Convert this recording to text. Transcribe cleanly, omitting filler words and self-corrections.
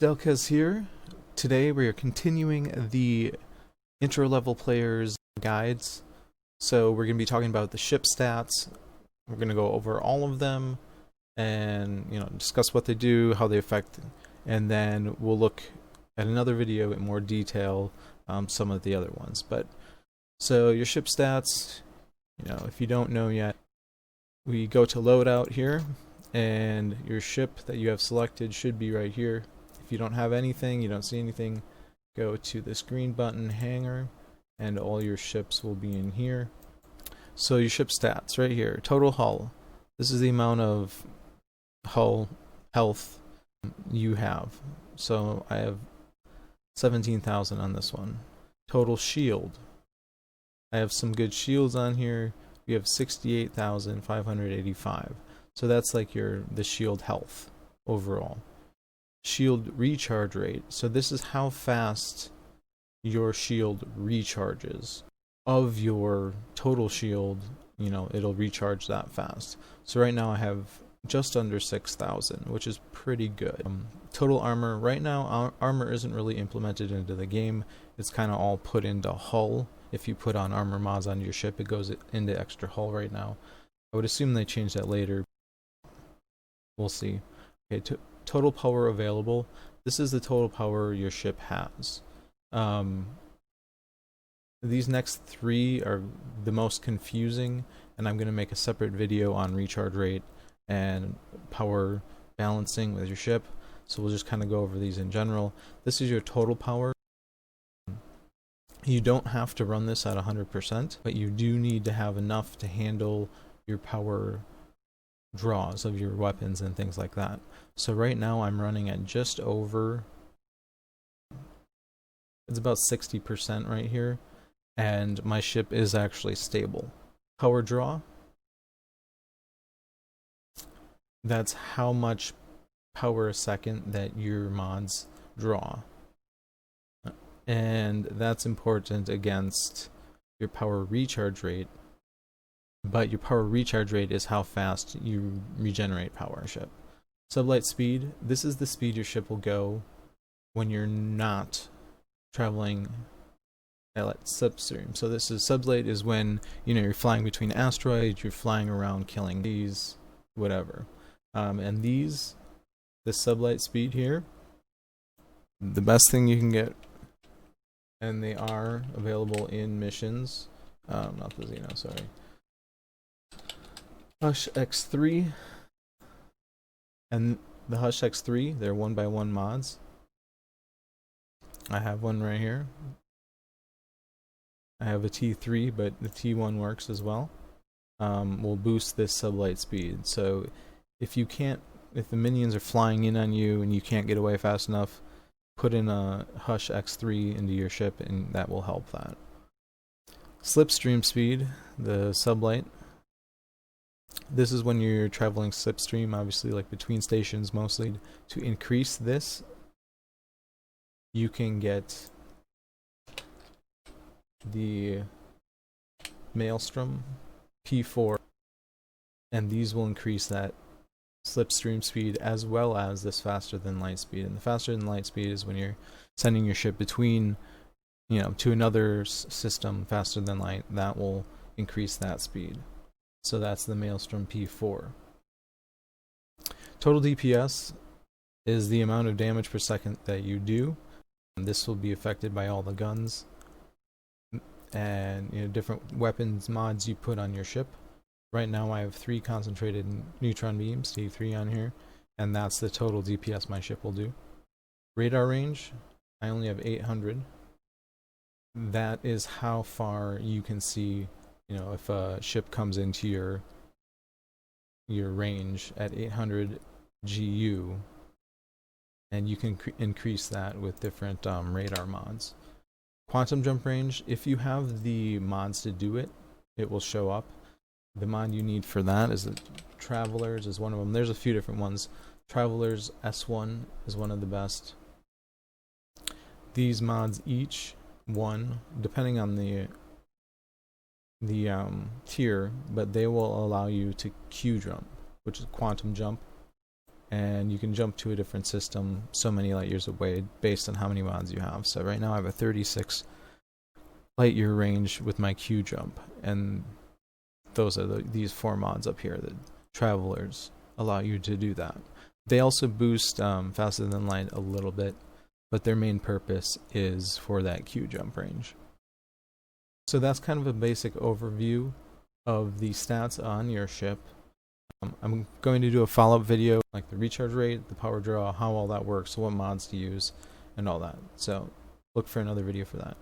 Delkez here. Today we are continuing the intro level players guides. So we're going to be talking about the ship stats. We're going to go over all of them and discuss what they do, how they affect, and then we'll look at another video in more detail some of the other ones. But so your ship stats, if you don't know yet, we go to loadout here, and your ship that you have selected should be right here. If you don't have anything, you don't see anything, go to this green button, hangar, and all your ships will be in here. So your ship stats right here, total hull. This is the amount of hull health you have. So I have 17,000 on this one. Total shield. I have some good shields on here. We have 68,585. So that's like the shield health overall. Shield recharge rate. So this is how fast your shield recharges. Of your total shield, it'll recharge that fast. So right now I have just under 6,000, which is pretty good. Total armor. Right now, armor isn't really implemented into the game. It's kind of all put into hull. If you put on armor mods on your ship, it goes into extra hull right now. I would assume they change that later. We'll see. Okay, total power available. This is the total power your ship has. These next three are the most confusing, and I'm going to make a separate video on recharge rate and power balancing with your ship. So we'll just kind of go over these in general. This is your total power. You don't have to run this at 100%, but you do need to have enough to handle your power draws of your weapons and things like that. So right now I'm running at just over, it's about 60% right here, and my ship is actually stable. Power draw, that's how much power a second that your mods draw. And that's important against your power recharge rate. But your power recharge rate is how fast you regenerate power ship. Sublight speed. This is the speed your ship will go when you're not traveling at substream. So this is sublight is when you're flying between asteroids, you're flying around killing these, whatever. And this sublight speed here, the best thing you can get, and they are available in missions. Not the Xeno, sorry. Hush X3 and the Hush X3, they're 1x1 mods. I have one right here. I have a T3, but the T1 works as well. Will boost this sublight speed. So if the minions are flying in on you and you can't get away fast enough, put in a Hush X3 into your ship and that will help that. Slipstream speed, the sublight. This is when you're traveling slipstream, obviously like between stations mostly. To increase this, you can get the Maelstrom P4, and these will increase that slipstream speed as well as this faster than light speed. And the faster than light speed is when you're sending your ship between, to another system faster than light. That will increase that speed. So that's the Maelstrom P4. Total DPS is the amount of damage per second that you do. And this will be affected by all the guns and different weapons mods you put on your ship. Right now I have 3 concentrated neutron beams, T3 on here, and that's the total DPS my ship will do. Radar range, I only have 800. That is how far you can see, if a ship comes into your range at 800 GU, and you can increase that with different radar mods. Quantum jump range, if you have the mods to do it, it will show up. The mod you need for that is the Travelers is one of them. There's a few different ones. Travelers S1 is one of the best. These mods each one, depending on the tier, but they will allow you to Q jump, which is quantum jump. and you can jump to a different system so many light years away based on how many mods you have. So right now I have a 36 light year range with my Q jump, and those are these 4 mods up here. The Travelers allow you to do that. They also boost faster than light a little bit, but their main purpose is for that Q jump range. So that's kind of a basic overview of the stats on your ship. I'm going to do a follow-up video, like the recharge rate, the power draw, how all that works, what mods to use, and all that. So look for another video for that.